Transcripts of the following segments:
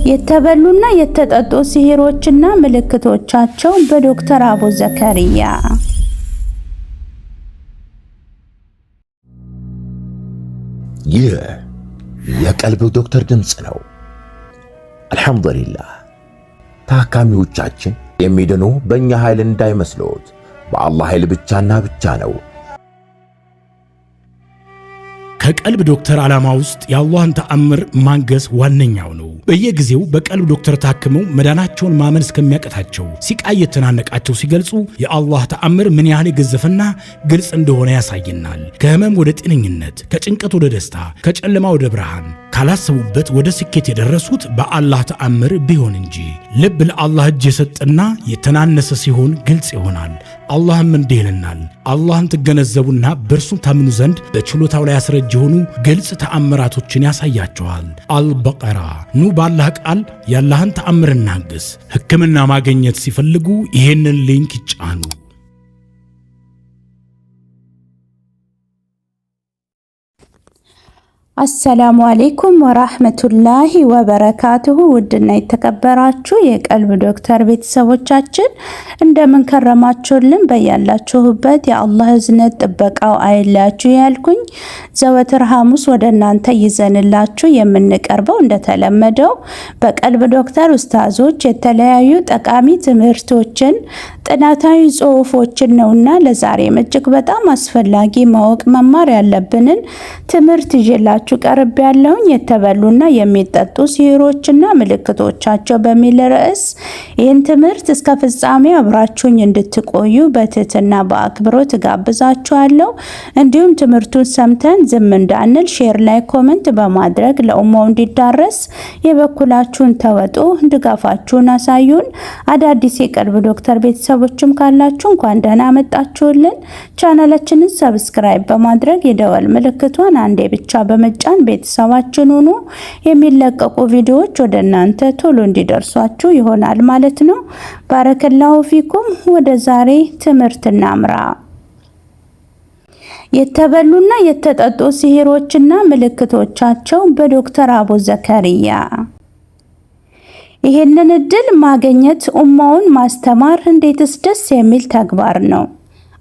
የተበሉና የተጠጡ ሲህሮችና ምልክቶቻቸው በዶክተር አቡ ዘከሪያ። ይህ የቀልብ ዶክተር ድምጽ ነው። አልሐምዱሊላህ። ታካሚዎቻችን የሚድኑ በእኛ ኃይል እንዳይመስሎት፣ በአላህ ኃይል ብቻና ብቻ ነው። ከቀልብ ዶክተር ዓላማ ውስጥ የአላህን ተአምር ማንገስ ዋነኛው ነው። በየጊዜው በቀልብ ዶክተር ታክመው መዳናቸውን ማመን እስከሚያቀታቸው ሲቃይ የተናነቃቸው ሲገልጹ የአላህ ተአምር ምን ያህል የገዘፈና ግልጽ እንደሆነ ያሳየናል። ከህመም ወደ ጤነኝነት፣ ከጭንቀት ወደ ደስታ፣ ከጨለማ ወደ ብርሃን፣ ካላሰቡበት ወደ ስኬት የደረሱት በአላህ ተአምር ቢሆን እንጂ። ልብ ለአላህ እጅ የሰጠና የተናነሰ ሲሆን ግልጽ ይሆናል። አላህም እንዲህ ይለናል፣ አላህን ትገነዘቡና በእርሱ ታምኑ ዘንድ በችሎታው ላይ ያስረጅ የሆኑ ግልጽ ተአምራቶችን ያሳያቸዋል። አልበቀራ። ኑ ባላህ ቃል ያላህን ተአምር እናግስ። ሕክምና ማግኘት ሲፈልጉ ይሄንን ሊንክ ይጫኑ። አሰላሙ አለይኩም ወራህመቱላሂ ወበረካቱሁ። ውድና የተከበራችሁ የቀልብ ዶክተር ቤተሰቦቻችን እንደምን ከረማችሁልን? በያላችሁበት የአላህ እዝነት ጥበቃው አይለያችሁ ያልኩኝ ዘወትር ሐሙስ ወደ እናንተ ይዘንላችሁ የምንቀርበው እንደተለመደው በቀልብ ዶክተር ኡስታዞች የተለያዩ ጠቃሚ ትምህርቶችን፣ ጥናታዊ ጽሑፎችን ነውና ለዛሬም እጅግ በጣም አስፈላጊ ማወቅ መማር ያለብንን ትምህርት ይዤላችሁ ቀርብ ያለውን የተበሉና የሚጠጡ ሲህሮችና ምልክቶቻቸው በሚል ርዕስ ይህን ትምህርት እስከ ፍጻሜ አብራችሁኝ እንድትቆዩ በትህትና በአክብሮት ጋብዛችኋለሁ። እንዲሁም ትምህርቱን ሰምተን ዝም እንዳንል ሼር ላይ ኮሜንት በማድረግ ለኡማው እንዲዳረስ የበኩላችሁን ተወጡ፣ ድጋፋችሁን አሳዩን። አዳዲስ የቀልብ ዶክተር ቤተሰቦችም ካላችሁ እንኳን ደህና መጣችሁልን። ቻናላችንን ሰብስክራይብ በማድረግ የደወል ምልክቷን አንዴ ብቻ በመጫን ቤተሰባችን ሁኑ። የሚለቀቁ ቪዲዮዎች ወደ እናንተ ቶሎ እንዲደርሷችሁ ይሆናል ማለት ነው። ባረከላሁ ፊኩም። ወደ ዛሬ ትምህርት እናምራ። የተበሉና የተጠጡ ሲህሮችና ምልክቶቻቸው በዶክተር አቡ ዘከሪያ። ይህንን እድል ማግኘት ኡማውን ማስተማር እንዴትስ ደስ የሚል ተግባር ነው።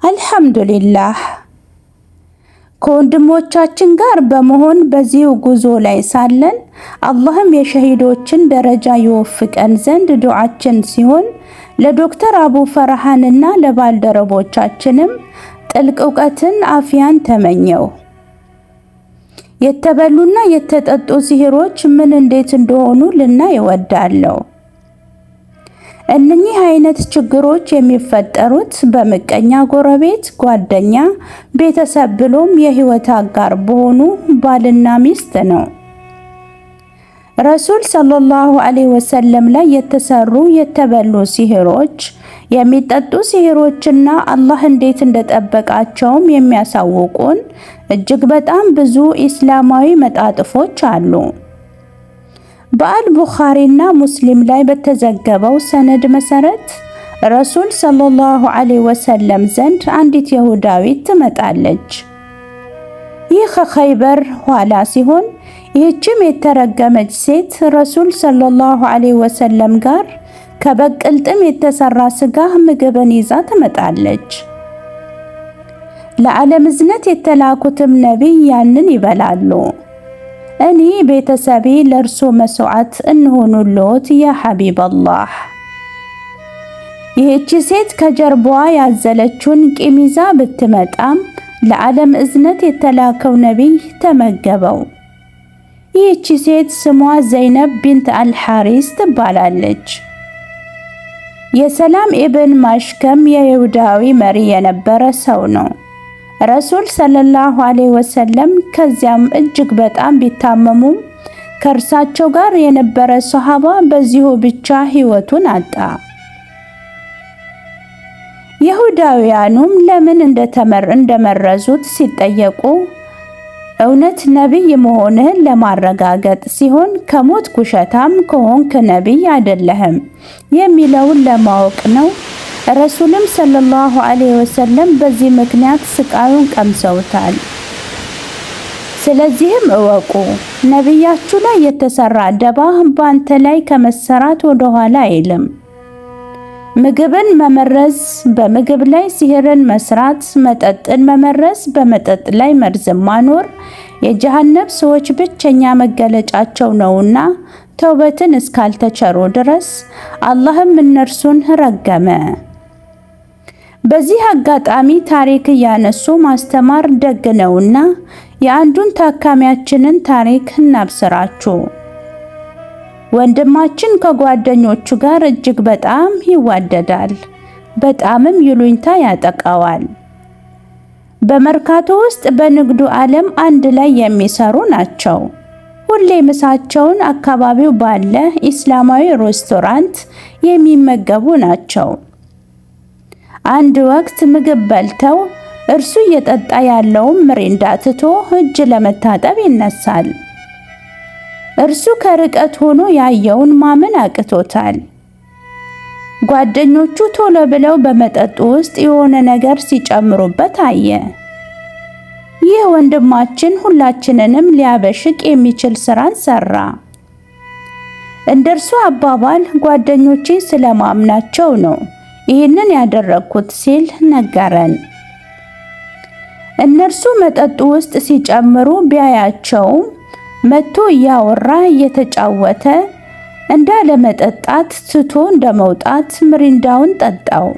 አልሐምዱሊላህ። ከወንድሞቻችን ጋር በመሆን በዚሁ ጉዞ ላይ ሳለን አላህም የሸሂዶችን ደረጃ ይወፍቀን ዘንድ ዱዓችን ሲሆን ለዶክተር አቡ ፈርሃንና ለባልደረቦቻችንም ጥልቅ እውቀትን አፍያን ተመኘው። የተበሉና የተጠጡ ሲህሮች ምን እንዴት እንደሆኑ ልናይ እወዳለሁ። እነኚህ አይነት ችግሮች የሚፈጠሩት በምቀኛ ጎረቤት፣ ጓደኛ፣ ቤተሰብ ብሎም የህይወት አጋር በሆኑ ባልና ሚስት ነው። ረሱል ሰለላሁ ዐለይሂ ወሰለም ላይ የተሰሩ የተበሉ ሲህሮች፣ የሚጠጡ ሲህሮችና አላህ እንዴት እንደጠበቃቸውም የሚያሳውቁን እጅግ በጣም ብዙ ኢስላማዊ መጣጥፎች አሉ። በአልቡኻሪና ሙስሊም ላይ በተዘገበው ሰነድ መሰረት ረሱል ሰለላሁ ዐለይሂ ወሰለም ዘንድ አንዲት ይሁዳዊት ትመጣለች። ይህ ከኸይበር ኋላ ሲሆን ይህችም የተረገመች ሴት ረሱል ሰለላሁ ዐለይሂ ወሰለም ጋር ከበቅልጥም የተሰራ ስጋ ምግብን ይዛ ትመጣለች። ለዓለም እዝነት የተላኩትም ነቢይ ያንን ይበላሉ። እኔ ቤተሰቤ ለእርሱ መስዋዕት እንሆኑልዎት ያ ሐቢበላህ። ይህች ሴት ከጀርባዋ ያዘለችውን ቂም ይዛ ብትመጣም ለዓለም እዝነት የተላከው ነቢይ ተመገበው። ይህች ሴት ስሟ ዘይነብ ቢንት አልሐሪስ ትባላለች። የሰላም ኢብን ማሽከም የይሁዳዊ መሪ የነበረ ሰው ነው። ረሱል ሰለላሁ ዐለይሂ ወሰለም ከዚያም እጅግ በጣም ቢታመሙም ከእርሳቸው ጋር የነበረ ሷሃባ በዚሁ ብቻ ህይወቱን አጣ። ይሁዳውያኑም ለምን እንደመረዙት ሲጠየቁ እውነት ነቢይ መሆንህን ለማረጋገጥ ሲሆን ከሞት ኩሸታም ከሆንክ ነቢይ አይደለህም የሚለውን ለማወቅ ነው። ረሱልም ሰለላሁ ዐለይሂ ወሰለም በዚህ ምክንያት ስቃዩን ቀምሰውታል። ስለዚህም እወቁ፣ ነቢያችሁ ላይ የተሰራ ደባ ባንተ ላይ ከመሰራት ወደ ኋላ አይልም። ምግብን መመረዝ፣ በምግብ ላይ ሲህርን መስራት፣ መጠጥን መመረዝ፣ በመጠጥ ላይ መርዝን ማኖር የጀሃነም ሰዎች ብቸኛ መገለጫቸው ነውና ተውበትን እስካልተቸሩ ድረስ አላህም እነርሱን ረገመ። በዚህ አጋጣሚ ታሪክ እያነሱ ማስተማር ደግ ነውና የአንዱን ታካሚያችንን ታሪክ እናብስራችሁ። ወንድማችን ከጓደኞቹ ጋር እጅግ በጣም ይዋደዳል። በጣምም ይሉኝታ ያጠቃዋል። በመርካቶ ውስጥ በንግዱ ዓለም አንድ ላይ የሚሰሩ ናቸው። ሁሌ ምሳቸውን አካባቢው ባለ ኢስላማዊ ሬስቶራንት የሚመገቡ ናቸው። አንድ ወቅት ምግብ በልተው እርሱ እየጠጣ ያለውን ምሪንዳ ትቶ እጅ ለመታጠብ ይነሳል። እርሱ ከርቀት ሆኖ ያየውን ማመን አቅቶታል። ጓደኞቹ ቶሎ ብለው በመጠጡ ውስጥ የሆነ ነገር ሲጨምሩበት አየ። ይህ ወንድማችን ሁላችንንም ሊያበሽቅ የሚችል ስራን ሰራ። እንደርሱ አባባል ጓደኞቼ ስለማምናቸው ነው ይህንን ያደረኩት ሲል ነገረን። እነርሱ መጠጡ ውስጥ ሲጨምሩ ቢያያቸውም መቶ እያወራ እየተጫወተ እንዳለመጠጣት ትቶ እንደመውጣት ምሪንዳውን ጠጣው።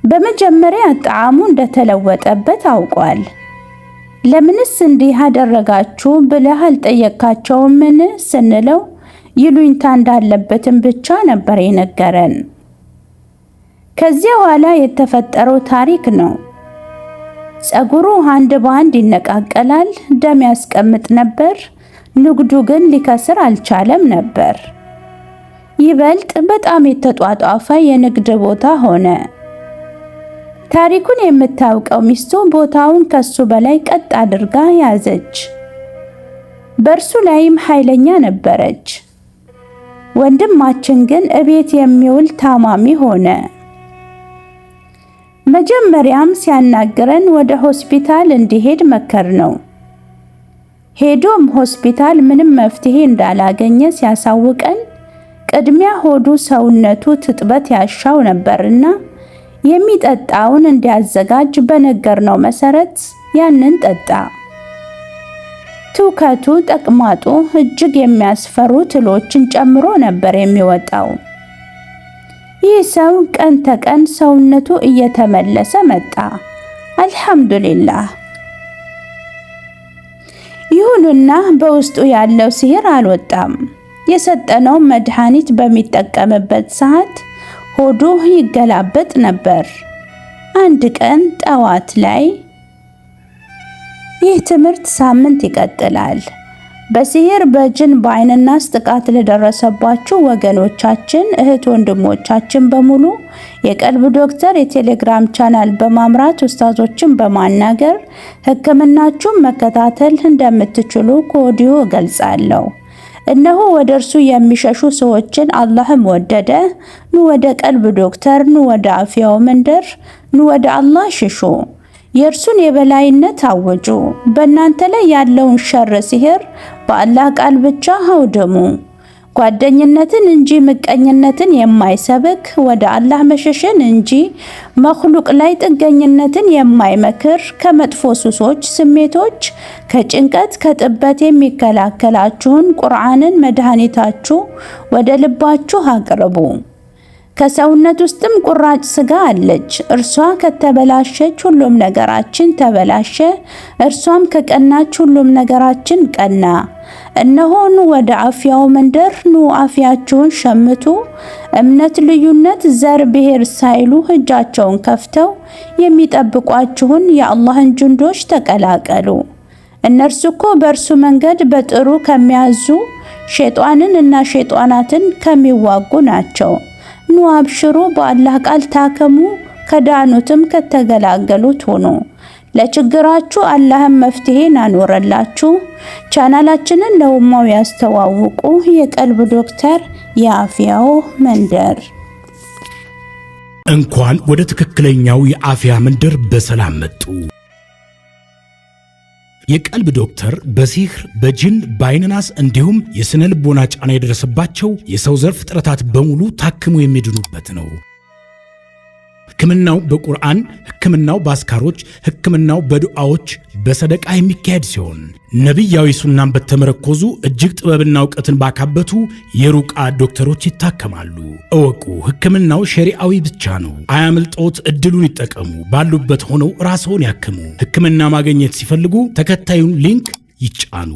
በመጀመሪያ ጣዕሙ እንደተለወጠበት አውቋል። ለምንስ እንዲህ አደረጋችሁ ብለህ አልጠየካቸውምን ስንለው ይሉኝታ እንዳለበትም ብቻ ነበር የነገረን። ከዚያ በኋላ የተፈጠረው ታሪክ ነው። ጸጉሩ አንድ በአንድ ይነቃቀላል፣ ደም ያስቀምጥ ነበር። ንግዱ ግን ሊከስር አልቻለም ነበር። ይበልጥ በጣም የተጧጧፈ የንግድ ቦታ ሆነ። ታሪኩን የምታውቀው ሚስቱ ቦታውን ከሱ በላይ ቀጥ አድርጋ ያዘች። በእርሱ ላይም ኃይለኛ ነበረች። ወንድማችን ግን እቤት የሚውል ታማሚ ሆነ። መጀመሪያም ሲያናግረን ወደ ሆስፒታል እንዲሄድ መከር ነው። ሄዶም ሆስፒታል ምንም መፍትሄ እንዳላገኘ ሲያሳውቀን ቅድሚያ ሆዱ ሰውነቱ ትጥበት ያሻው ነበርና የሚጠጣውን እንዲያዘጋጅ በነገርነው መሰረት ያንን ጠጣ። ትውከቱ፣ ተቅማጡ እጅግ የሚያስፈሩ ትሎችን ጨምሮ ነበር የሚወጣው። ይህ ሰው ቀን ተቀን ሰውነቱ እየተመለሰ መጣ። አልሐምዱሊላህ። ይሁንና በውስጡ ያለው ሲህር አልወጣም። የሰጠነው መድኃኒት በሚጠቀምበት ሰዓት ሆዱ ይገላበጥ ነበር። አንድ ቀን ጠዋት ላይ ይህ ትምህርት ሳምንት ይቀጥላል። በሲህር በጅን በአይንናስ ጥቃት ለደረሰባችሁ ወገኖቻችን እህት ወንድሞቻችን በሙሉ የቀልብ ዶክተር የቴሌግራም ቻናል በማምራት ኡስታዞችን በማናገር ሕክምናችሁን መከታተል እንደምትችሉ ከወዲሁ እገልጻለሁ። እነሆ ወደ እርሱ የሚሸሹ ሰዎችን አላህም ወደደ። ኑ ወደ ቀልብ ዶክተር፣ ኑ ወደ አፍያው መንደር፣ ኑ ወደ አላህ ሽሹ። የእርሱን የበላይነት አወጁ። በእናንተ ላይ ያለውን ሸር ሲህር በአላህ ቃል ብቻ አውድሙ። ጓደኝነትን እንጂ ምቀኝነትን የማይሰብክ ወደ አላህ መሸሽን እንጂ መኽሉቅ ላይ ጥገኝነትን የማይመክር ከመጥፎ ሱሶች፣ ስሜቶች፣ ከጭንቀት፣ ከጥበት የሚከላከላችሁን ቁርአንን መድኃኒታችሁ ወደ ልባችሁ አቅርቡ። ከሰውነት ውስጥም ቁራጭ ስጋ አለች። እርሷ ከተበላሸች ሁሉም ነገራችን ተበላሸ፣ እርሷም ከቀናች ሁሉም ነገራችን ቀና። እነሆ ኑ ወደ አፍያው መንደር፣ ኑ አፍያችሁን ሸምቱ። እምነት፣ ልዩነት፣ ዘር፣ ብሔር ሳይሉ እጃቸውን ከፍተው የሚጠብቋችሁን የአላህን ጅንዶች ተቀላቀሉ። እነርሱ እኮ በእርሱ መንገድ በጥሩ ከሚያዙ ሸይጣንን እና ሸይጣናትን ከሚዋጉ ናቸው። ኑ አብሽሩ፣ በአላህ ቃል ታከሙ፣ ከዳኑትም ከተገላገሉት ሆኑ። ለችግራችሁ አላህም መፍትሄን አኖረላችሁ። ቻናላችንን ለኡማው ያስተዋውቁ። የቀልብ ዶክተር የአፍያው መንደር። እንኳን ወደ ትክክለኛው የአፍያ መንደር በሰላም መጡ። የቀልብ ዶክተር በሲህር፣ በጅን፣ በአይንናስ እንዲሁም የስነ ልቦና ጫና የደረሰባቸው የሰው ዘር ፍጥረታት በሙሉ ታክመው የሚድኑበት ነው። ሕክምናው በቁርአን፣ ሕክምናው በአስካሮች፣ ሕክምናው በዱዓዎች፣ በሰደቃ የሚካሄድ ሲሆን ነቢያዊ ሱናን በተመረኮዙ እጅግ ጥበብና እውቀትን ባካበቱ የሩቃ ዶክተሮች ይታከማሉ። እወቁ፣ ሕክምናው ሸሪዓዊ ብቻ ነው። አያምልጦት፣ እድሉን ይጠቀሙ። ባሉበት ሆነው ራስዎን ያክሙ። ሕክምና ማግኘት ሲፈልጉ ተከታዩን ሊንክ ይጫኑ።